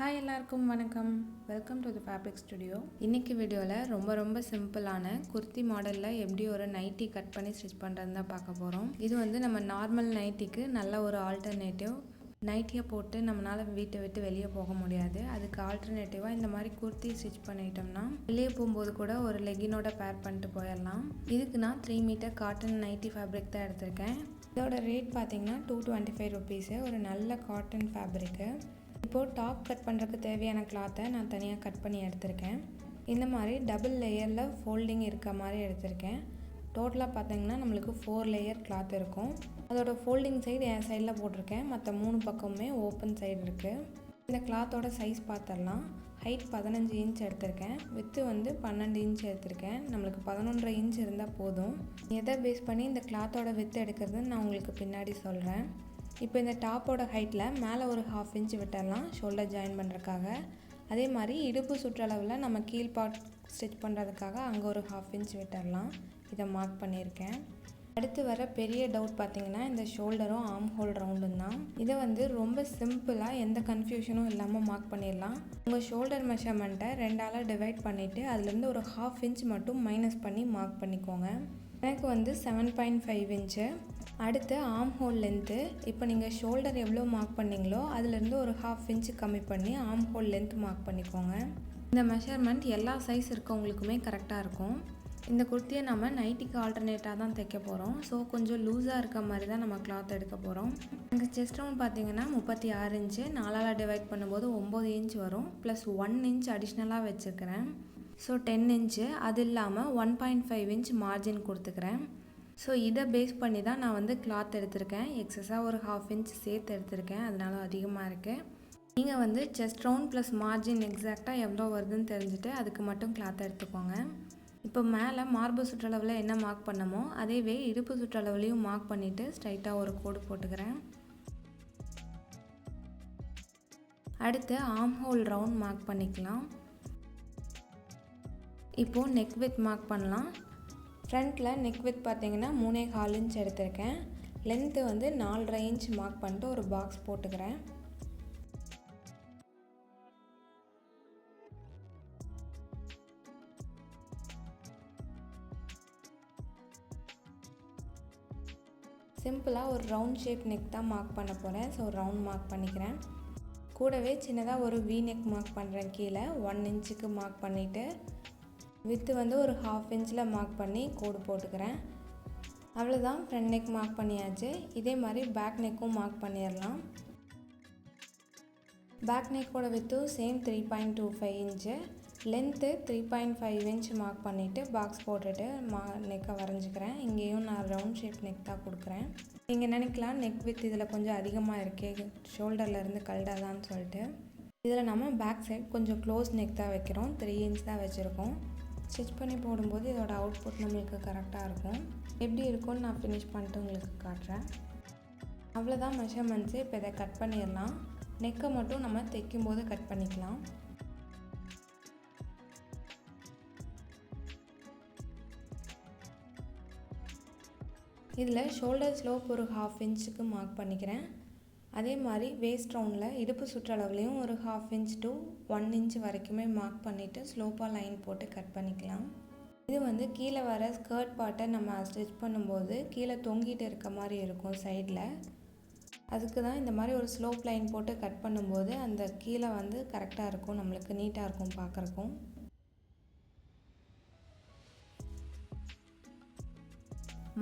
Hi எல்லாருக்கும் வணக்கம். Welcome to the fabric studio. இன்றைக்கி வீடியோவில் ரொம்ப சிம்பிளான குர்த்தி மாடலில் எப்படி ஒரு நைட்டி கட் பண்ணி ஸ்டிச் பண்ணுறதுன்னு தான் பார்க்க போகிறோம். இது வந்து நம்ம நார்மல் நைட்டிக்கு நல்ல ஒரு ஆல்டர்னேட்டிவ். நைட்டியை போட்டு நம்மளால் வீட்டை விட்டு வெளியே போக முடியாது. அதுக்கு ஆல்டர்னேட்டிவாக இந்த மாதிரி குர்த்தி ஸ்டிச் பண்ணிட்டோம்னா வெளியே போகும்போது கூட ஒரு லெகினோட பேர் பண்ணிட்டு போயிடலாம். இதுக்கு நான் 3 மீட்டர் காட்டன் நைட்டி ஃபேப்ரிக் தான் எடுத்திருக்கேன். இதோட ரேட் பார்த்திங்கன்னா 225 ருபீஸு. ஒரு நல்ல காட்டன் ஃபேப்ரிக்கு. இப்போது டாப் கட் பண்ணுறதுக்கு தேவையான கிளாத்தை நான் தனியாக கட் பண்ணி எடுத்திருக்கேன். இந்த மாதிரி டபுள் லேயரில் ஃபோல்டிங் இருக்க மாதிரி எடுத்திருக்கேன். டோட்டலாக பார்த்திங்கன்னா நம்மளுக்கு 4 லேயர் கிளாத் இருக்கும். அதோட ஃபோல்டிங் சைடு என் சைடில் போட்டிருக்கேன். மற்ற 3 பக்கமுமே ஓப்பன் சைடு இருக்குது. இந்த கிளாத்தோட சைஸ் பார்த்துடலாம். ஹைட் 15 இன்ச் எடுத்திருக்கேன். வித்து வந்து 12 இன்ச் எடுத்திருக்கேன். நம்மளுக்கு 11.5 இன்ச் இருந்தால் போதும். எதை பேஸ் பண்ணி இந்த கிளாத்தோட வித்து எடுக்கிறதுன்னு நான் உங்களுக்கு பின்னாடி சொல்கிறேன். இப்போ இந்த டாப்போட ஹைட்டில் மேலே ஒரு 1/2 இன்ச் விட்டுடலாம் ஷோல்டர் ஜாயின் பண்ணுறதுக்காக. அதே மாதிரி இடுப்பு சுற்றளவில் நம்ம கீழ் பார்ட் ஸ்டிச் பண்ணுறதுக்காக அங்கே ஒரு 1/2 இன்ச் விட்டுடலாம். இதை மார்க் பண்ணியிருக்கேன். அடுத்து வர பெரிய டவுட் பார்த்திங்கன்னா இந்த ஷோல்டரும் ஆர்ம் ஹோல் ரவுண்டும் தான். இதை வந்து ரொம்ப சிம்பிளாக எந்த கன்ஃபியூஷனும் இல்லாமல் மார்க் பண்ணிடலாம். உங்கள் ஷோல்டர் மெஷர்மெண்ட்டை 2ஆல் டிவைட் பண்ணிவிட்டு அதுலேருந்து ஒரு 1/2 இன்ச் மட்டும் மைனஸ் பண்ணி மார்க் பண்ணிக்கோங்க. எனக்கு வந்து 7.5 இன்ச்சு. அடுத்து ஆர்ம் ஹோல் லென்த்து. இப்போ நீங்கள் ஷோல்டர் எவ்வளோ மார்க் பண்ணிங்களோ அதுலேருந்து ஒரு 1/2 இன்ச்சு கம்மி பண்ணி ஆர்ம் ஹோல் லென்த் மார்க் பண்ணிக்கோங்க. இந்த மெஷர்மெண்ட் எல்லா சைஸ் இருக்கவங்களுக்குமே கரெக்டாக இருக்கும். இந்த குர்த்தியை நம்ம நைட்டிக்கு ஆல்டர்னேட்டாக தான் தைக்க போகிறோம். ஸோ கொஞ்சம் லூஸாக இருக்க மாதிரி தான் நம்ம கிளாத் எடுக்க போகிறோம். எங்கள் செஸ்ட் ரவுண்ட் பார்த்திங்கன்னா 36 இன்ச்சு. 4ஆல் டிவைட் பண்ணும்போது 9 இன்ச் வரும். ப்ளஸ் 1 இன்ச் அடிஷ்னலாக வச்சுருக்கிறேன். So 10 inch. அது இல்லாமல் 1.5 இன்ச் மார்ஜின் கொடுத்துக்கிறேன். ஸோ இதை பேஸ் பண்ணி தான் நான் வந்து கிளாத் எடுத்திருக்கேன். எக்ஸஸாக ஒரு 1/2 இன்ச் சேர்த்து எடுத்திருக்கேன். அதனால அதிகமாக இருக்குது. நீங்கள் வந்து செஸ்ட் ரவுண்ட் ப்ளஸ் மார்ஜின் எக்ஸாக்டாக எவ்வளோ வருதுன்னு தெரிஞ்சுட்டு அதுக்கு மட்டும் கிளாத் எடுத்துக்கோங்க. இப்போ மேலே மார்பு சுற்றளவில் என்ன மார்க் பண்ணமோ அதேவே இடுப்பு சுற்றளவுலையும் மார்க் பண்ணிவிட்டு ஸ்ட்ரைட்டாக ஒரு கோடு போட்டுக்கிறேன். அடுத்து ஆர்ம் ஹோல் ரவுண்ட் மார்க் பண்ணிக்கலாம். இப்போது நெக் வித் மார்க் பண்ணலாம். ஃப்ரண்ட்டில் நெக் வித் பார்த்திங்கன்னா 3.25 இன்ச் எடுத்திருக்கேன். லென்த்து வந்து 4.5 இன்ச் மார்க் பண்ணிட்டு ஒரு பாக்ஸ் போட்டுக்கிறேன். சிம்பிளாக ஒரு ரவுண்ட் ஷேப் நெக் தான் மார்க் பண்ண போகிறேன். ஸோ ரவுண்ட் மார்க் பண்ணிக்கிறேன். கூடவே சின்னதாக ஒரு வி நெக் மார்க் பண்ணுறேன். கீழே 1 இன்ச்சுக்கு மார்க் பண்ணிவிட்டு வித்து வந்து ஒரு 1/2 இன்ச்சில் மார்க் பண்ணி கோடு போட்டுக்கிறேன். அவ்வளோதான், ஃப்ரண்ட் நெக் மார்க் பண்ணியாச்சு. இதே மாதிரி பேக் நெக்கும் மார்க் பண்ணிடலாம். பேக் நெக்கோட வித்தும் same 3.25 inch. Length 3.5 inch mark பண்ணிவிட்டு பாக்ஸ் போட்டுட்டு நெக்கை வரைஞ்சிக்கிறேன். இங்கேயும் நான் ரவுண்ட் ஷேப் நெக் தான் கொடுக்குறேன். நீங்கள் நினைக்கலாம் நெக் வித் இதில் கொஞ்சம் அதிகமாக இருக்கே, ஷோல்டர்லேருந்து கல்டாதான்னு சொல்லிட்டு. இதில் நம்ம பேக் சைட் கொஞ்சம் க்ளோஸ் நெக் தான் வைக்கிறோம். 3 இன்ச் தான் வச்சுருக்கோம். ஸ்டிச் பண்ணி போடும்போது இதோட அவுட்புட் நம்மளுக்கு கரெக்டாக இருக்கும். எப்படி இருக்கும்னு நான் ஃபினிஷ் பண்ணிட்டு உங்களுக்கு காட்டுறேன். அவ்வளோதான் மெஷர்மெண்ட்ஸு. இப்போ இதை கட் பண்ணிடலாம். நெக்கை மட்டும் நம்ம தைக்கும்போது கட் பண்ணிக்கலாம். இதில் ஷோல்டர் ஸ்லோப் ஒரு 1/2 இன்ச்சுக்கு மார்க் பண்ணிக்கிறேன். அதே மாதிரி வேஸ்ட் ரவுண்டில் இடுப்பு சுற்றளவுலையும் ஒரு 1/2 இன்ச் to 1 இன்ச் வரைக்குமே மார்க் பண்ணிவிட்டு ஸ்லோப்பாக லைன் போட்டு கட் பண்ணிக்கலாம். இது வந்து கீழே வர ஸ்கர்ட் பார்ட்டை நம்ம ஸ்டிச் பண்ணும்போது கீழே தொங்கிட்டு இருக்க மாதிரி இருக்கும் சைடில். அதுக்கு தான் இந்த மாதிரி ஒரு ஸ்லோப் லைன் போட்டு கட் பண்ணும்போது அந்த கீழே வந்து கரெக்டாக இருக்கும், நம்மளுக்கு நீட்டாக இருக்கும் பார்க்குறக்கும்.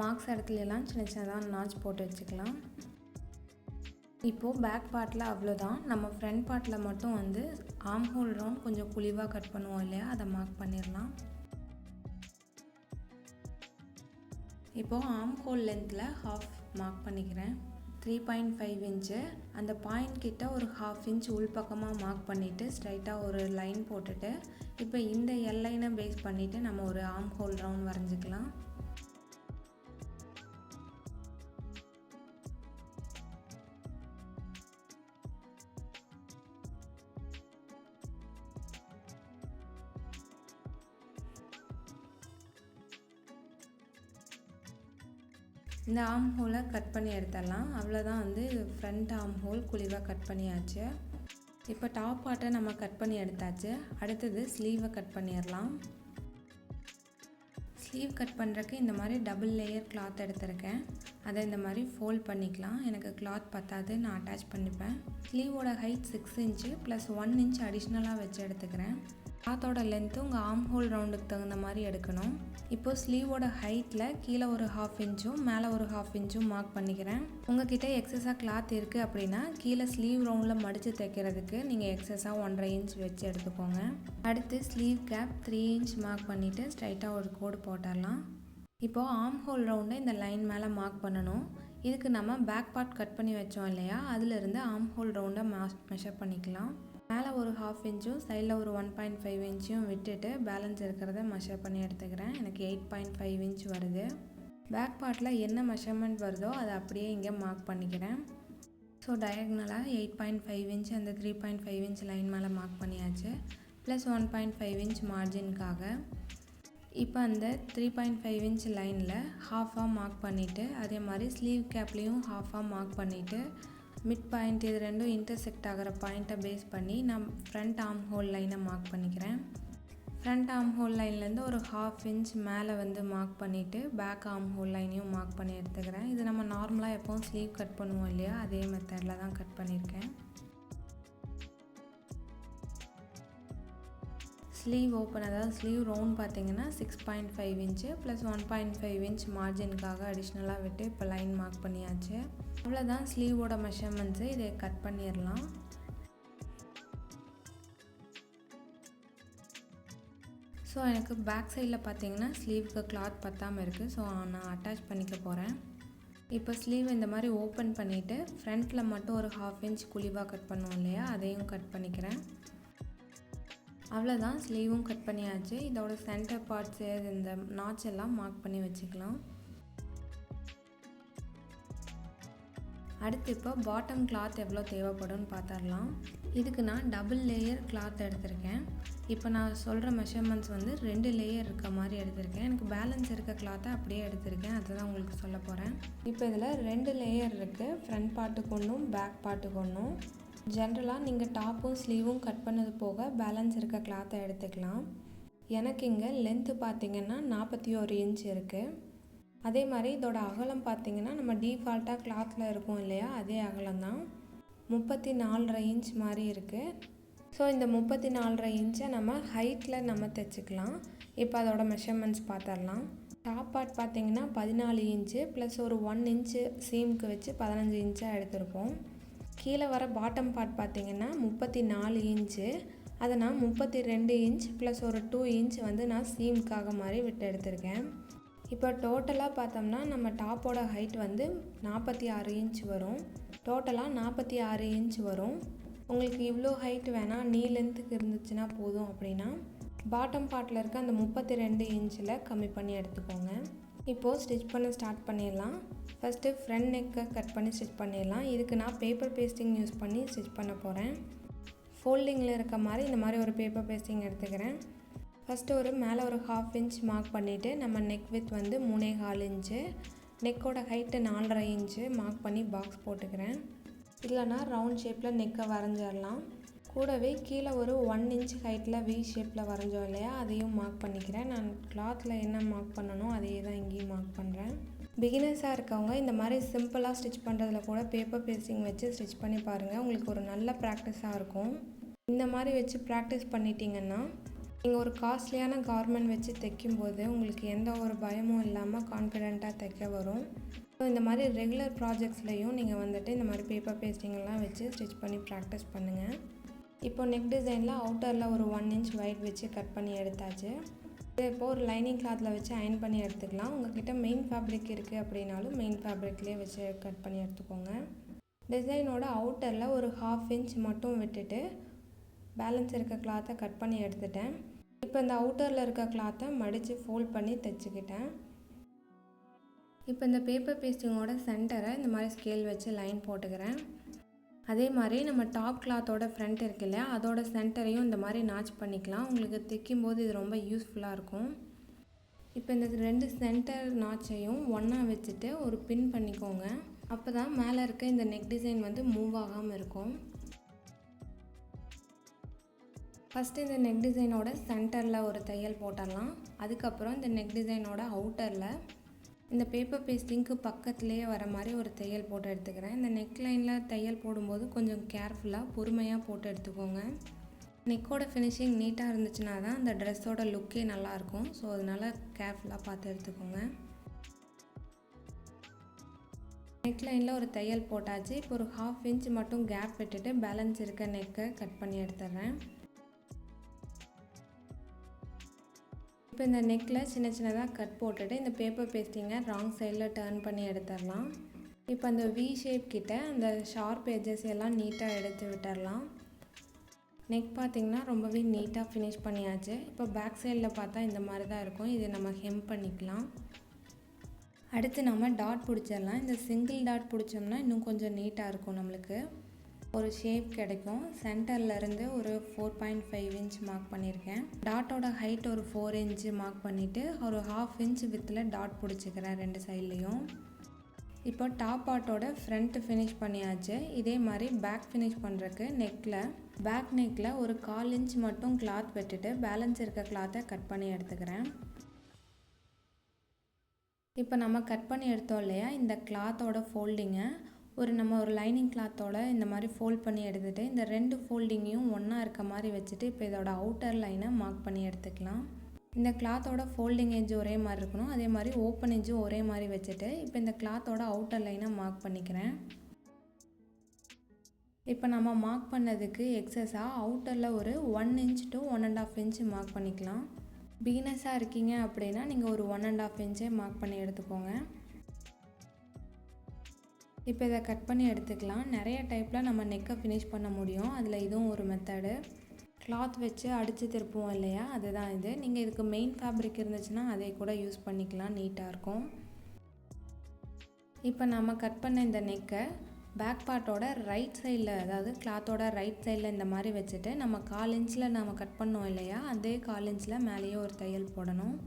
மார்க்ஸ் இடத்துலலாம் சின்ன சின்னதாக நாச் போட்டு வச்சுக்கலாம். இப்போது பேக் பார்ட்டில் அவ்வளோதான். நம்ம ஃப்ரண்ட் பார்ட்டில் மட்டும் வந்து ஆர்ம் ஹோல் ரவுண்ட் கொஞ்சம் குழிவாக கட் பண்ணுவோம் இல்லையா, அதை மார்க் பண்ணிடலாம். இப்போது ஆர்ம் ஹோல் லென்த்தில் 1/2 மார்க் பண்ணிக்கிறேன். 3.5 இன்ச்சு. அந்த பாயிண்ட் கிட்ட ஒரு 1/2 இன்ச் உள்பக்கமாக மார்க் பண்ணிவிட்டு ஸ்ட்ரைட்டாக ஒரு லைன் போட்டுட்டு இப்போ இந்த எல்லைனை பேஸ் பண்ணிவிட்டு நம்ம ஒரு ஆர்ம் ஹோல் ரவுண்ட் வரைஞ்சிக்கலாம். இந்த ஆர்ம் ஹோலை கட் பண்ணி எடுத்துடலாம். அவ்வளோதான், வந்து ஃப்ரண்ட் ஆர்ம் ஹோல் குழிவாக கட் பண்ணியாச்சு. இப்போ டாப் பார்ட்டை நம்ம கட் பண்ணி எடுத்தாச்சு. அடுத்தது ஸ்லீவை கட் பண்ணிடலாம். ஸ்லீவ் கட் பண்ணுறதுக்கு இந்த மாதிரி டபுள் லேயர் கிளாத் எடுத்திருக்கேன். அதை இந்த மாதிரி ஃபோல்ட் பண்ணிக்கலாம். எனக்கு கிளாத் பத்தாது, நான் அட்டாச் பண்ணிப்பேன். ஸ்லீவோட ஹைட் 6 இன்ச்சு ப்ளஸ் 1 இன்ச் அடிஷ்னலாக வச்சு எடுத்துக்கிறேன். கிளாத்தோட லென்த்து உங்கள் ஆர்ம் ஹோல் ரவுண்டுக்கு தகுந்த மாதிரி எடுக்கணும். இப்போது ஸ்லீவோட ஹைட்டில் கீழே ஒரு 1/2 இன்ச்சும் மேலே ஒரு 1/2 இன்ச்சும் மார்க் பண்ணிக்கிறேன். உங்கள்கிட்ட எக்ஸஸாக கிளாத் இருக்குது அப்படின்னா கீழே ஸ்லீவ் ரவுண்டில் மடித்து தைக்கிறதுக்கு நீங்கள் எக்ஸஸாக 1.5 இன்ச் வச்சு எடுத்துக்கோங்க. அடுத்து ஸ்லீவ் கேப் 3 இன்ச் மார்க் பண்ணிவிட்டு ஸ்ட்ரைட்டாக ஒரு கோடு போட்டுடலாம். இப்போது ஆர்ம் ஹோல் ரவுண்டை இந்த லைன் மேலே மார்க் பண்ணணும். இதுக்கு நம்ம பேக் பார்ட் கட் பண்ணி வச்சோம் இல்லையா, அதிலிருந்து ஆர்ம் ஹோல் ரவுண்டை மெஷர் பண்ணிக்கலாம். மேலே ஒரு 1/2 இன்ச்சும் சைடில் ஒரு 1.5 இன்ச்சும் விட்டுட்டு பேலன்ஸ் இருக்கிறத மெஷர் பண்ணி எடுத்துக்கிறேன். எனக்கு 8.5 இன்ச் வருது. பேக் பார்ட்டில் என்ன மெஷர்மெண்ட் வருதோ அதை அப்படியே இங்கே மார்க் பண்ணிக்கிறேன். ஸோ டயக்னலாக 8.5 இன்ச் அந்த 3.5 இன்ச் லைன் மேலே மார்க் பண்ணியாச்சு. ப்ளஸ் 1.5 இன்ச் மார்ஜினுக்காக இப்போ அந்த 3.5 இன்ச் லைனில் ஹாஃபாக மார்க் பண்ணிவிட்டு அதே மாதிரி ஸ்லீவ் கேப்லேயும் ஹாஃபாக மார்க் பண்ணிவிட்டு மிட் பாயிண்ட் இது ரெண்டும் இன்டர்செக்ட் ஆகிற பாயிண்ட்டை பேஸ் பண்ணி நான் ஃப்ரண்ட் ஆர்ம் ஹோல் லைனை மார்க் பண்ணிக்கிறேன். ஃப்ரண்ட் ஆர்ம் ஹோல் லைன்லேருந்து ஒரு 1/2 இன்ச் மேலே வந்து மார்க் பண்ணிவிட்டு பேக் ஆர்ம் ஹோல் லைனையும் மார்க் பண்ணி எடுத்துக்கிறேன். இது நம்ம நார்மலாக எப்போவும் ஸ்லீவ் கட் பண்ணுவோம் இல்லையா, அதே மெத்தடில் தான் கட் பண்ணியிருக்கேன். ஸ்லீவ் ஓப்பன் அதாவது ஸ்லீவ் ரவுண்ட் பார்த்தீங்கன்னா 6.5 இன்ச்சு ப்ளஸ் 1.5 இன்ச் மார்ஜினுக்காக அடிஷ்னலாக விட்டு இப்போ லைன் மார்க் பண்ணியாச்சு. அவ்வளோதான் ஸ்லீவோட மெஷர்மெண்ட்ஸு. இதை கட் பண்ணிடலாம். ஸோ எனக்கு பேக் சைடில் பார்த்தீங்கன்னா ஸ்லீவுக்கு கிளாத் பத்தாமல் இருக்குது. ஸோ நான் அட்டாச் பண்ணிக்க போகிறேன். இப்போ ஸ்லீவ் இந்த மாதிரி ஓப்பன் பண்ணிவிட்டு ஃப்ரண்ட்டில் மட்டும் ஒரு 1/2 இன்ச் குழிவாக கட் பண்ணுவோம் இல்லையா, அதையும் கட் பண்ணிக்கிறேன். அவ்வளோதான் ஸ்லீவும் கட் பண்ணியாச்சு. இதோட சென்டர் பார்ட்ஸு இந்த நாட்ச் எல்லாம் மார்க் பண்ணி வச்சுக்கலாம். அடுத்து இப்போ பாட்டம் கிளாத் எவ்வளோ தேவைப்படும்னு பார்த்துடலாம். இதுக்கு நான் டபுள் லேயர் கிளாத் எடுத்திருக்கேன். இப்போ நான் சொல்கிற மெஷர்மெண்ட்ஸ் வந்து 2 லேயர் இருக்க மாதிரி எடுத்திருக்கேன். எனக்கு பேலன்ஸ் இருக்க கிளாத்தை அப்படியே எடுத்திருக்கேன். அதுதான் உங்களுக்கு சொல்ல போகிறேன். இப்போ இதில் 2 லேயர் இருக்குது. ஃப்ரண்ட் பார்ட்டுக்கு ஒன்றும் பேக் பார்ட்டுக்கு ஒன்றும். ஜென்ரலாக நீங்கள் டாப்பும் ஸ்லீவும் கட் பண்ணது போக பேலன்ஸ் இருக்க கிளாத்தை எடுத்துக்கலாம். எனக்கு இங்கே லென்த்து பார்த்திங்கன்னா 41 இன்ச் இருக்குது. அதே மாதிரி இதோட அகலம் பார்த்திங்கன்னா நம்ம டிஃபால்ட்டாக கிளாத்தில் இருக்கும் இல்லையா, அதே அகலம் தான். 34.5 இன்ச் மாதிரி இருக்குது. ஸோ இந்த 34.5 இன்ச்சை நம்ம ஹைட்டில் நம்ம தைச்சிக்கலாம். இப்போ அதோட மெஷர்மெண்ட்ஸ் பார்த்துடலாம். டாப் பார்ட் பார்த்திங்கன்னா 14 இன்ச்சு ப்ளஸ் ஒரு 1 இன்ச்சு சீமுக்கு வச்சு 15 இன்ச்சாக எடுத்திருப்போம். கீழே வர பாட்டம் பார்ட் பார்த்திங்கன்னா 34 இன்ச்சு. அதை நான் 32 இன்ச் ப்ளஸ் ஒரு 2 இன்ச் வந்து நான் சீமுக்காக மாதிரி விட்டு எடுத்திருக்கேன். இப்போ டோட்டலாக பார்த்தோம்னா நம்ம டாப்போட ஹைட் வந்து 46 இன்ச் வரும். டோட்டலாக 46 இன்ச் வரும். உங்களுக்கு இவ்வளோ ஹைட் வேணாம், நீ லென்த்துக்கு இருந்துச்சுன்னா போதும் அப்படின்னா பாட்டம் பார்ட்டில் இருக்க அந்த 32 இன்ச்சில் கம்மி பண்ணி எடுத்துக்கோங்க. இப்போது ஸ்டிச் பண்ண ஸ்டார்ட் பண்ணிடலாம். ஃபஸ்ட்டு ஃப்ரண்ட் நெக்கை கட் பண்ணி ஸ்டிச் பண்ணிடலாம். இதுக்கு நான் பேப்பர் பேஸ்டிங் யூஸ் பண்ணி ஸ்டிச் பண்ண போகிறேன். ஃபோல்டிங்கில் இருக்க மாதிரி இந்த மாதிரி ஒரு பேப்பர் பேஸ்டிங் எடுத்துக்கிறேன். ஃபஸ்ட்டு ஒரு மேலே ஒரு 1/2 இன்ச் மார்க் பண்ணிவிட்டு நம்ம நெக் வித் வந்து 3.25 இன்ச்சு, நெக்கோட ஹைட்டு 4.5 இன்ச்சு மார்க் பண்ணி பாக்ஸ் போட்டுக்கிறேன். இல்லைனா ரவுண்ட் ஷேப்பில் நெக்கை வரைஞ்சிடலாம். கூடவே கீழே ஒரு 1 இன்ச் ஹைட்டில் வி ஷேப்பில் வரைஞ்சோம் இல்லையா, அதையும் மார்க் பண்ணிக்கிறேன். நான் கிளாத்தில் என்ன மார்க் பண்ணணும் அதே தான் இங்கேயும் மார்க் பண்ணுறேன். பிகினர்ஸாக இருக்கவங்க இந்த மாதிரி சிம்பிளாக ஸ்டிச் பண்ணுறதுல கூட பேப்பர் பேஸ்டிங் வச்சு ஸ்டிச் பண்ணி பாருங்கள். உங்களுக்கு ஒரு நல்ல ப்ராக்டிஸாக இருக்கும். இந்த மாதிரி வச்சு ப்ராக்டிஸ் பண்ணிட்டீங்கன்னா நீங்கள் ஒரு காஸ்ட்லியான கார்மெண்ட் வச்சு தைக்கும்போது உங்களுக்கு எந்த ஒரு பயமும் இல்லாமல் கான்ஃபிடெண்ட்டாக தைக்க வரும். ஸோ இந்த மாதிரி ரெகுலர் ப்ராஜெக்ட்ஸ்லையும் நீங்கள் வந்துட்டு இந்த மாதிரி பேப்பர் பேஸ்டிங்கெல்லாம் வச்சு ஸ்டிச் பண்ணி ப்ராக்டிஸ் பண்ணுங்கள். இப்போ நெக் டிசைனில் அவுட்டரில் ஒரு 1 இன்ச் ஒயிட் வச்சு கட் பண்ணி எடுத்தாச்சு. இப்போ ஒரு லைனிங் கிளாத்தில் வச்சு அயன் பண்ணி எடுத்துக்கலாம். உங்கள்கிட்ட மெயின் ஃபேப்ரிக் இருக்குது அப்படின்னாலும் மெயின் ஃபேப்ரிக்லேயே வச்சு கட் பண்ணி எடுத்துக்கோங்க. டிசைனோட அவுட்டரில் ஒரு 1/2 இன்ச் மட்டும் விட்டுட்டு பேலன்ஸ் இருக்க கிளாத்தை கட் பண்ணி எடுத்துட்டேன். இப்போ இந்த அவுட்டரில் இருக்க கிளாத்தை மடித்து ஃபோல்ட் பண்ணி தைச்சிக்கிட்டேன். இப்போ இந்த பேப்பர் பேஸ்டிங்கோட சென்டரை இந்த மாதிரி ஸ்கேல் வச்சு லைன் போட்டுக்கிறேன். அதே மாதிரி நம்ம டாப் கிளாத்தோட ஃப்ரண்ட் இருக்கு இல்லையா, அதோட சென்டரையும் இந்த மாதிரி நாச் பண்ணிக்கலாம். உங்களுக்கு தைக்கும்போது இது ரொம்ப யூஸ்ஃபுல்லாக இருக்கும். இப்போ இந்த 2 சென்டர் நாச்சையும் ஒன்றா வச்சுட்டு ஒரு பின் பண்ணிக்கோங்க. அப்போ தான் மேலே இருக்க இந்த நெக் டிசைன் வந்து மூவ் ஆகாமல் இருக்கும். ஃபஸ்ட்டு இந்த நெக் டிசைனோட சென்டரில் ஒரு தையல் போட்டுடலாம். அதுக்கப்புறம் இந்த நெக் டிசைனோட அவுட்டரில் இந்த பேப்பர் பேஸ்டிங்க்கு பக்கத்துலேயே வர மாதிரி ஒரு தையல் போட்டு எடுத்துக்கிறேன். இந்த நெக் லைனில் தையல் போடும்போது கொஞ்சம் கேர்ஃபுல்லாக பொறுமையாக போட்டு எடுத்துக்கோங்க. நெக்கோட ஃபினிஷிங் நீட்டாக இருந்துச்சுன்னா தான் அந்த ட்ரெஸ்ஸோட லுக்கே நல்லாயிருக்கும். ஸோ அதனால் கேர்ஃபுல்லாக பார்த்து எடுத்துக்கோங்க. நெக் லைனில் ஒரு தையல் போட்டாச்சு. இப்போ ஒரு 1/2 இன்ச் மட்டும் கேப் விட்டுட்டு பேலன்ஸ் இருக்க நெக்கை கட் பண்ணி எடுத்துடுறேன். இப்போ இந்த நெக்கில் சின்ன சின்னதாக கட் போட்டுட்டு இந்த பேப்பர் பேஸ்டிங்கை ராங் சைடில் டர்ன் பண்ணி எடுத்துடலாம். இப்போ அந்த வி ஷேப் கிட்ட அந்த ஷார்ப் எட்ஜஸ் எல்லாம் நீட்டாக எடுத்து விட்டுடலாம். நெக் பார்த்திங்கன்னா ரொம்பவே நீட்டாக ஃபினிஷ் பண்ணியாச்சு. இப்போ பேக் சைடில் பார்த்தா இந்த மாதிரி தான் இருக்கும். இதை நம்ம ஹெம் பண்ணிக்கலாம். அடுத்து நம்ம டாட் பிடிச்சிடலாம். இந்த சிங்கிள் டாட் பிடிச்சோம்னா இன்னும் கொஞ்சம் நீட்டாக இருக்கும். நம்மளுக்கு ஒரு ஷேப் கிடைக்கும். சென்டர்லேருந்து ஒரு 4.5 இன்ச் மார்க் பண்ணியிருக்கேன். டாட்டோட ஹைட் ஒரு 4 இன்ச்சு மார்க் பண்ணிவிட்டு ஒரு 1/2 இன்ச் வித்தில் டாட் பிடிச்சிக்கிறேன் 2 சைட்லேயும். இப்போ டாப் பார்ட்டோட ஃப்ரண்ட் ஃபினிஷ் பண்ணியாச்சு. இதே மாதிரி பேக் ஃபினிஷ் பண்ணுறதுக்கு பேக் நெக்கில் ஒரு 1/4 இன்ச் மட்டும் கிளாத் வெட்டிட்டு பேலன்ஸ் இருக்க கிளாத்தை கட் பண்ணி எடுத்துக்கிறேன். இப்போ நம்ம கட் பண்ணி எடுத்தோம் இல்லையா, இந்த கிளாத்தோட ஃபோல்டிங்கை நம்ம ஒரு லைனிங் கிளாத்தோட இந்த மாதிரி ஃபோல்ட் பண்ணி எடுத்துகிட்டு இந்த 2 ஃபோல்டிங்கையும் ஒன்றா இருக்க மாதிரி வச்சுட்டு இப்போ இதோட அவுட்டர் லைனை மார்க் பண்ணி எடுத்துக்கலாம். இந்த கிளாத்தோட ஃபோல்டிங் எட்ஜ் ஒரே மாதிரி இருக்கணும். அதே மாதிரி ஓப்பன் எட்ஜும் ஒரே மாதிரி வச்சுட்டு இப்போ இந்த கிளாத்தோட அவுட்டர் லைனை மார்க் பண்ணிக்கிறேன். இப்போ நம்ம மார்க் பண்ணதுக்கு எக்ஸஸாக அவுட்டரில் ஒரு 1 இன்ச் to 1.5 இன்ச் மார்க் பண்ணிக்கலாம். பிகினர்ஸாக இருக்கீங்க அப்படின்னா நீங்கள் ஒரு 1.5 இன்ச்சே மார்க் பண்ணி எடுத்துக்கோங்க. இப்போ இதை கட் பண்ணி எடுத்துக்கலாம். நிறைய டைப்பில் நம்ம நெக்கை ஃபினிஷ் பண்ண முடியும். அதில் இதுவும் ஒரு மெத்தடு. கிளாத் வச்சு அடித்து திருப்புவோம் இல்லையா, அதுதான் இது. நீங்கள் இதுக்கு மெயின் ஃபேப்ரிக் இருந்துச்சுன்னா அதை கூட யூஸ் பண்ணிக்கலாம், நீட்டாக இருக்கும். இப்போ நம்ம கட் பண்ண இந்த நெக்கை பேக் பார்ட்டோட ரைட் சைடில், அதாவது கிளாத்தோட ரைட் சைடில் இந்த மாதிரி வச்சுட்டு நம்ம 1/4 இன்ச்சில் நம்ம கட் பண்ணோம் இல்லையா, அதே 1/4 இன்ச்சில் மேலேயே ஒரு தையல் போடணும்.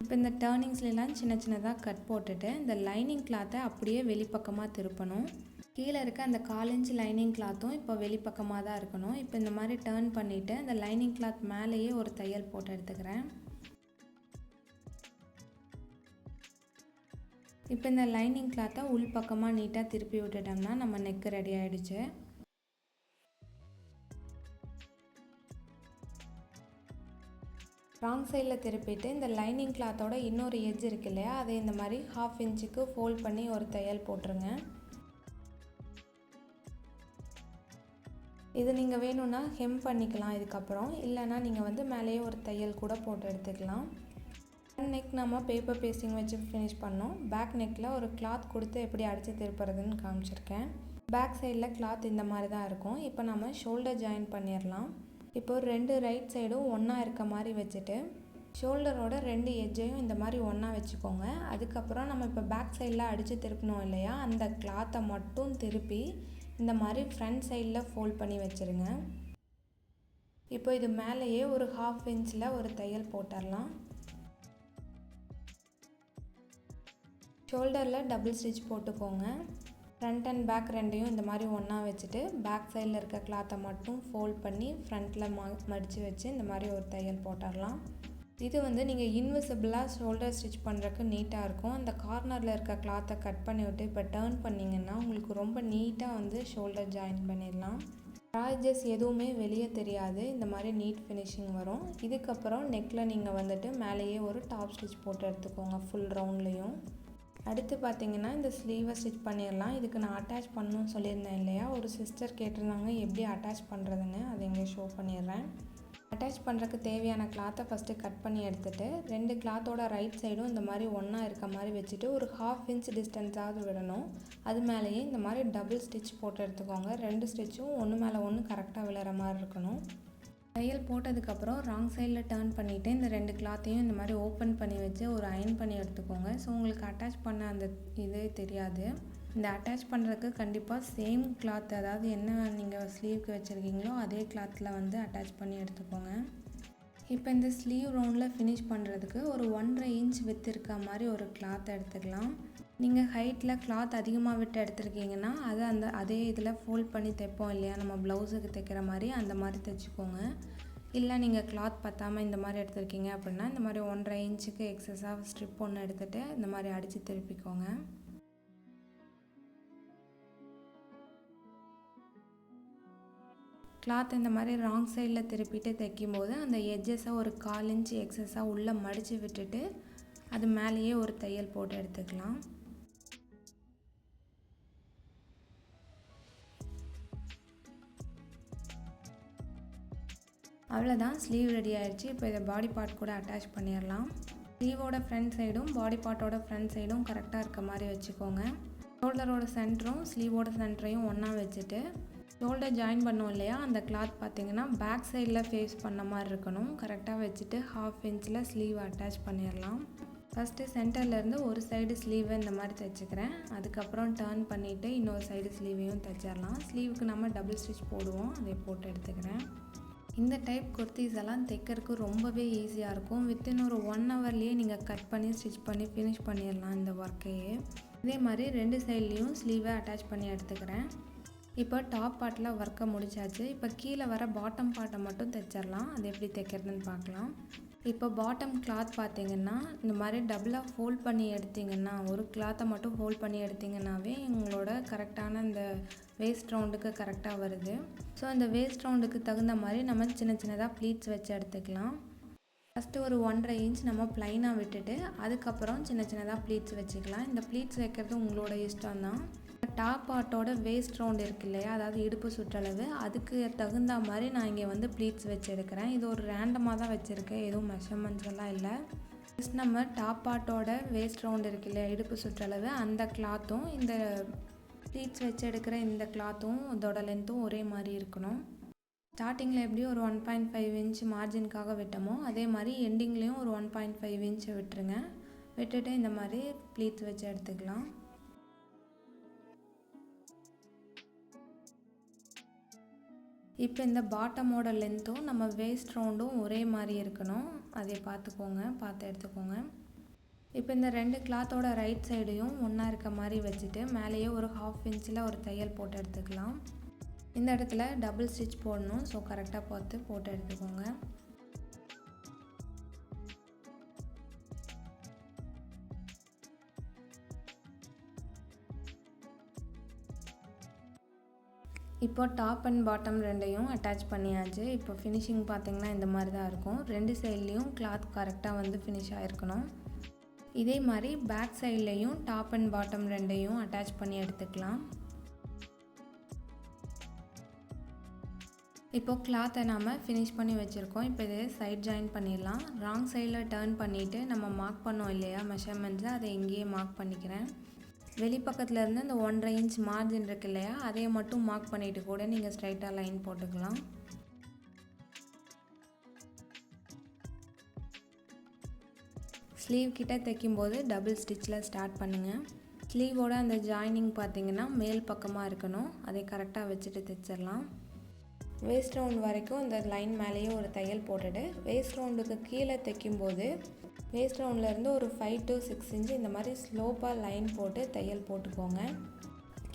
இப்போ இந்த டர்னிங்ஸ்லாம் சின்ன சின்னதாக கட் போட்டுட்டு இந்த லைனிங் கிளாத்தை அப்படியே வெளிப்பக்கமாக திருப்பணும். கீழே இருக்க அந்த 1/4 இன்ச் லைனிங் கிளாத்தும் இப்போ வெளிப்பக்கமாக தான் இருக்கணும். இப்போ இந்த மாதிரி டர்ன் பண்ணிவிட்டு அந்த லைனிங் கிளாத் மேலேயே ஒரு தையல் போட்டு எடுத்துக்கிறேன். இப்போ இந்த லைனிங் கிளாத்தை உள் பக்கமாக நீட்டாக திருப்பி விட்டுட்டோம்னா நம்ம நெக்கு ரெடி ஆகிடுச்சு. ராங் சைடில் திருப்பிட்டு இந்த லைனிங் கிளாத்தோட இன்னொரு எட்ஜ் இருக்கு இல்லையா, அதை இந்த மாதிரி 1/2 இன்ச்சுக்கு ஃபோல்ட் பண்ணி ஒரு தையல் போட்டுருங்க. இது நீங்கள் வேணும்னா ஹெம் பண்ணிக்கலாம் இதுக்கப்புறம், இல்லைனா நீங்கள் மேலேயே ஒரு தையல் கூட போட்டு எடுத்துக்கலாம். ஃப்ரண்ட் நெக் நம்ம பேப்பர் பேஸ்டிங் வச்சு ஃபினிஷ் பண்ணோம். பேக் நெக்கில் ஒரு கிளாத் கொடுத்து எப்படி அடித்து திருப்புறதுன்னு காமிச்சிருக்கேன். பேக் சைடில் கிளாத் இந்த மாதிரி தான் இருக்கும். இப்போ நம்ம ஷோல்டர் ஜாயின் பண்ணிடலாம். இப்போ 2 ரைட் சைடும் ஒன்றா இருக்க மாதிரி வச்சுட்டு ஷோல்டரோட 2 எட்ஜையும் இந்த மாதிரி ஒன்றா வச்சுக்கோங்க. அதுக்கப்புறம் நம்ம இப்போ பேக் சைடில் அடித்து திருப்பணும் இல்லையா, அந்த கிளாத்தை மட்டும் திருப்பி இந்த மாதிரி ஃப்ரண்ட் சைடில் ஃபோல்ட் பண்ணி வச்சுருங்க. இப்போ இது மேலேயே ஒரு 1/2 இன்ச்சில் ஒரு தையல் போட்டுடலாம். ஷோல்டரில் டபுள் ஸ்டிச் போட்டுக்கோங்க. ஃப்ரண்ட் அண்ட் பேக் ரெண்டையும் இந்த மாதிரி ஒன்றா வச்சுட்டு பேக் சைடில் இருக்க கிளாத்தை மட்டும் ஃபோல்ட் பண்ணி ஃப்ரண்ட்டில் மடித்து வச்சு இந்த மாதிரி ஒரு தையல் போட்டுடலாம். இது நீங்கள் இன்விசிபிளாக ஷோல்டர் ஸ்டிச் பண்ணுறதுக்கு நீட்டாக இருக்கும். அந்த கார்னரில் இருக்க கிளாத்தை கட் பண்ணி விட்டு இப்போ டர்ன் பண்ணிங்கன்னா உங்களுக்கு ரொம்ப நீட்டாக ஷோல்டர் ஜாயின் பண்ணிடலாம். ட்ராய்ஜஸ் எதுவுமே வெளியே தெரியாது. இந்த மாதிரி நீட் ஃபினிஷிங் வரும். இதுக்கப்புறம் நெக்கில் நீங்கள் மேலேயே ஒரு டாப் ஸ்டிச் போட்டு எடுத்துக்கோங்க ஃபுல் ரவுண்ட்லேயும். அடுத்து பார்த்திங்கன்னா இந்த ஸ்லீவை ஸ்டிச் பண்ணிடலாம். இதுக்கு நான் அட்டாச் பண்ணணும்னு சொல்லியிருந்தேன் இல்லையா, ஒரு சிஸ்டர் கேட்டிருந்தாங்க எப்படி அட்டாச் பண்ணுறதுன்னு, அதை இங்கே ஷோ பண்ணிடுறேன். அட்டாச் பண்ணுறதுக்கு தேவையான கிளாத்தை ஃபஸ்ட்டு கட் பண்ணி எடுத்துகிட்டு 2 கிளாத்தோட ரைட் சைடும் இந்த மாதிரி ஒன்றா இருக்க மாதிரி வச்சுட்டு ஒரு 1/2 இன்ச் டிஸ்டன்ஸாவது விடணும். அது மேலேயே இந்த மாதிரி டபுள் ஸ்டிச் போட்டு எடுத்துக்கோங்க. 2 ஸ்டிச்சும் ஒன்று மேலே ஒன்று கரெக்டாக விழுற மாதிரி இருக்கணும். தையல் போட்டதுக்கப்புறம் ராங் சைடில் டர்ன் பண்ணிவிட்டு இந்த 2 கிளாத்தையும் இந்த மாதிரி ஓப்பன் பண்ணி வச்சு ஒரு அயன் பண்ணி எடுத்துக்கோங்க. ஸோ உங்களுக்கு அட்டாச் பண்ண அந்த இதே தெரியாது. இந்த அட்டாச் பண்ணுறதுக்கு கண்டிப்பாக சேம் கிளாத், அதாவது என்ன நீங்கள் ஸ்லீவ்க்கு வச்சுருக்கீங்களோ அதே கிளாத்தில் அட்டாச் பண்ணி எடுத்துக்கோங்க. இப்போ இந்த ஸ்லீவ் ரவுண்டில் ஃபினிஷ் பண்ணுறதுக்கு ஒரு 1.5 இன்ச் வித் இருக்க மாதிரி ஒரு கிளாத் எடுத்துக்கலாம். நீங்கள் ஹைட்டில் கிளாத் அதிகமாக விட்டு எடுத்துருக்கீங்கன்னா அதே இதில் ஃபோல்ட் பண்ணி தைப்போம் இல்லையா, நம்ம ப்ளவுஸுக்கு தைக்கிற மாதிரி அந்த மாதிரி தைச்சிக்கோங்க. இல்லை நீங்கள் கிளாத் பத்தாமல் இந்த மாதிரி எடுத்துருக்கீங்க அப்படின்னா இந்த மாதிரி 1.5 இன்ச்சுக்கு எக்ஸஸாக ஸ்ட்ரிப் ஒன்று எடுத்துகிட்டு இந்த மாதிரி அடித்து திருப்பிக்கோங்க. கிளாத் இந்த மாதிரி ராங் சைடில் திருப்பிட்டு தைக்கும்போது அந்த எட்ஜஸை ஒரு 1/4 இன்ச்சு எக்ஸஸாக உள்ளே மடித்து விட்டுட்டு அது மேலேயே ஒரு தையல் போட்டு எடுத்துக்கலாம். அவ்வளோதான், ஸ்லீவ் ரெடி ஆகிடுச்சு. இப்போ இதை பாடி பார்ட் கூட அட்டாச் பண்ணிடலாம். ஸ்லீவோட ஃப்ரண்ட் சைடும் பாடி பார்ட்டோட ஃப்ரண்ட் சைடும் கரெக்டாக இருக்க மாதிரி வச்சுக்கோங்க. ஷோல்டரோட சென்டரும் ஸ்லீவோட சென்டரையும் ஒன்றா வச்சுட்டு ஷோல்டர் ஜாயின் பண்ணோம் இல்லையா, அந்த கிளாத் பார்த்திங்கன்னா பேக் சைடில் ஃபேஸ் பண்ண மாதிரி இருக்கணும். கரெக்டாக வச்சுட்டு 1/2 இன்ச்சில் ஸ்லீவ் அட்டாச் பண்ணிடலாம். ஃபஸ்ட்டு சென்டர்லேருந்து ஒரு சைடு ஸ்லீவை இந்த மாதிரி தைச்சிக்கிறேன். அதுக்கப்புறம் டர்ன் பண்ணிவிட்டு இன்னொரு சைடு ஸ்லீவையும் தைச்சிடலாம். ஸ்லீவுக்கு நம்ம டபுள் ஸ்டிச் போடுவோம், அதை போட்டு எடுத்துக்கிறேன். இந்த டைப் குர்த்திஸ் எல்லாம் தைக்கிறதுக்கு ரொம்பவே ஈஸியாக இருக்கும். வித்தின் ஒரு 1 ஹவர்லேயே நீங்கள் கட் பண்ணி ஸ்டிச் பண்ணி ஃபினிஷ் பண்ணிடலாம் இந்த ஒர்க்கையே. இதே மாதிரி 2 சைட்லேயும் ஸ்லீவை அட்டாச் பண்ணி எடுத்துக்கிறேன். இப்போ டாப் பார்ட்டில் ஒர்க்கை முடிச்சாச்சு. இப்போ கீழே வர பாட்டம் பார்ட்டை மட்டும் தைச்சிடலாம். அது எப்படி தைக்கிறதுன்னு பார்க்கலாம். இப்போ பாட்டம் கிளாத் பார்த்திங்கன்னா இந்த மாதிரி டபுளாக ஃபோல்ட் பண்ணி எடுத்திங்கன்னா, ஒரு கிளாத்தை மட்டும் ஃபோல்ட் பண்ணி எடுத்திங்கன்னாவே உங்களோட கரெக்டான இந்த வேஸ்ட் ரவுண்டுக்கு கரெக்டாக வருது. ஸோ அந்த வேஸ்ட் ரவுண்டுக்கு தகுந்த மாதிரி நம்ம சின்ன சின்னதாக ப்ளீட்ஸ் வச்சு எடுத்துக்கலாம். ஃபஸ்ட்டு ஒரு 1.5 இன்ச் நம்ம ப்ளைனாக விட்டுட்டு அதுக்கப்புறம் சின்ன சின்னதாக ப்ளீட்ஸ் வச்சுக்கலாம். இந்த ப்ளீட்ஸ் வைக்கிறது உங்களோட இஷ்டம் தான். டாப் பார்ட்டோட வேஸ்ட் ரவுண்ட் இருக்கு இல்லையா, அதாவது இடுப்பு சுற்றளவு, அதுக்கு தகுந்த மாதிரி நான் இங்கே வந்து ப்ளீட்ஸ் வச்சு எடுக்கிறேன். இது ஒரு ரேண்டமாக தான் வச்சுருக்கேன், எதுவும் மெஷர்மெண்ட்ஸ் எல்லாம் இல்லை. ஜஸ்ட் நம்ம டாப் பார்ட்டோட வேஸ்ட் ரவுண்ட் இருக்கு இல்லையா, இடுப்பு சுற்றளவு, அந்த கிளாத்தும் இந்த ப்ளீட்ஸ் வச்சு எடுக்கிற இந்த கிளாத்தும் இதோட லென்த்தும் ஒரே மாதிரி இருக்கணும். ஸ்டார்டிங்கில் எப்படி ஒரு 1.5 இன்ச் மார்ஜினுக்காக விட்டோமோ அதே மாதிரி எண்டிங்லேயும் ஒரு 1.5 இன்ச் விட்டுருங்க. விட்டுட்டு இந்த மாதிரி ப்ளீட்ஸ் வச்சு எடுத்துக்கலாம். இப்போ இந்த பாட்டமோட லென்த்தும் நம்ம வேஸ்ட் ரவுண்டும் ஒரே மாதிரி இருக்கணும். அதை பார்த்து எடுத்துக்கோங்க. இப்போ இந்த 2 கிளாத்தோட ரைட் சைடையும் ஒன்றா இருக்க மாதிரி வச்சுட்டு மேலேயே ஒரு 1/2 இன்ச்சில் ஒரு தையல் போட்டு எடுத்துக்கலாம். இந்த இடத்துல டபுள் ஸ்டிச் போடணும். ஸோ கரெக்டாக பார்த்து போட்டு எடுத்துக்கோங்க. இப்போ டாப் அண்ட் பாட்டம் ரெண்டையும் அட்டாச் பண்ணியாச்சு. இப்போ ஃபினிஷிங் பார்த்திங்கன்னா இந்த மாதிரி தான் இருக்கும். 2 சைட்லேயும் கிளாத் கரெக்டாக வந்து ஃபினிஷ் ஆகிருக்கணும். இதே மாதிரி பேக் சைட்லேயும் டாப் அண்ட் பாட்டம் ரெண்டையும் அட்டாச் பண்ணி எடுத்துக்கலாம். இப்போது கிளாத்தை நாம் ஃபினிஷ் பண்ணி வச்சுருக்கோம். இப்போ இதை சைட் ஜாயின் பண்ணிடலாம். ராங் சைடில் டர்ன் பண்ணிவிட்டு நம்ம மார்க் பண்ணோம் இல்லையா மெஷர்மெண்ட்ஸை, அதை இங்கேயே மார்க் பண்ணிக்கிறேன். வெளிப்பக்கத்தில் இருந்து அந்த 1.5 இன்ச் மார்ஜின் இருக்கு இல்லையா, அதை மட்டும் மார்க் பண்ணிவிட்டு கூட நீங்கள் ஸ்ட்ரைட்டாக லைன் போட்டுக்கலாம். ஸ்லீவ் கிட்ட தைக்கும்போது டபுள் ஸ்டிச்சில் ஸ்டார்ட் பண்ணுங்கள். ஸ்லீவோட அந்த ஜாயினிங் பார்த்திங்கன்னா மேல் பக்கமாக இருக்கணும். அதை கரெக்டாக வச்சுட்டு தைச்சிடலாம். வேஸ்ட் ரவுண்ட் வரைக்கும் இந்த லைன் மேலேயே ஒரு தையல் போட்டுட்டு வேஸ்ட் ரவுண்டுக்கு கீழே தைக்கும்போது வேஸ்ட் ரவுண்ட்லேருந்து ஒரு 5 to 6 இன்ச்சு இந்த மாதிரி ஸ்லோப்பாக லைன் போட்டு தையல் போட்டுக்கோங்க.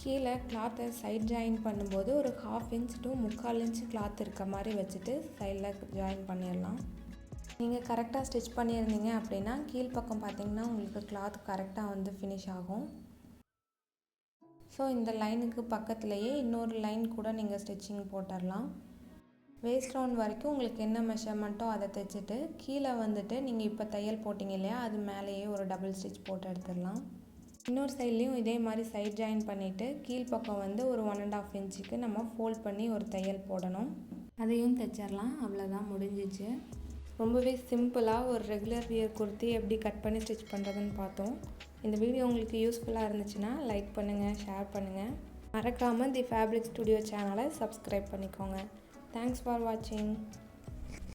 கீழே கிளாத்தை சைட் ஜாயின் பண்ணும்போது ஒரு 1/2 இன்ச் to 3/4 இன்ச் கிளாத் இருக்க மாதிரி வச்சுட்டு சைடில் ஜாயின் பண்ணிடலாம். நீங்கள் கரெக்டாக ஸ்டிச் பண்ணியிருந்தீங்க அப்படின்னா கீழ்ப்பக்கம் பார்த்திங்கன்னா உங்களுக்கு கிளாத் கரெக்டாக வந்து ஃபினிஷ் ஆகும். ஸோ இந்த லைனுக்கு பக்கத்துலேயே இன்னொரு லைன் கூட நீங்கள் ஸ்டிச்சிங் போட்டுடலாம். வேஸ்ட் ரவுண்ட் வரைக்கும் உங்களுக்கு என்ன மெஷர்மெண்ட்டோ அதை தைச்சிட்டு கீழே வந்துட்டு நீங்கள் இப்போ தையல் போட்டிங்க இல்லையா, அது மேலேயே ஒரு டபுள் ஸ்டிச் போட்டு எடுத்துடலாம். இன்னொரு சைட்லேயும் இதே மாதிரி சைட் ஜாயின் பண்ணிவிட்டு கீழ்ப்பக்கம் வந்து ஒரு 1.5 இன்ச்சுக்கு நம்ம ஃபோல்ட் பண்ணி ஒரு தையல் போடணும். அதையும் தைச்சிடலாம். அவ்வளோதான், முடிஞ்சிச்சு. ரொம்பவே சிம்பிளாக ஒரு ரெகுலர் வியர் குர்த்தி எப்படி கட் பண்ணி ஸ்டிச் பண்ணுறதுன்னு பார்த்தோம். இந்த வீடியோ உங்களுக்கு யூஸ்ஃபுல்லாக இருந்துச்சுன்னா லைக் பண்ணுங்கள், ஷேர் பண்ணுங்கள். மறக்காமல் தி ஃபேப்ரிக் ஸ்டுடியோ சேனலை சப்ஸ்கிரைப் பண்ணிக்கோங்க. Thanks for watching.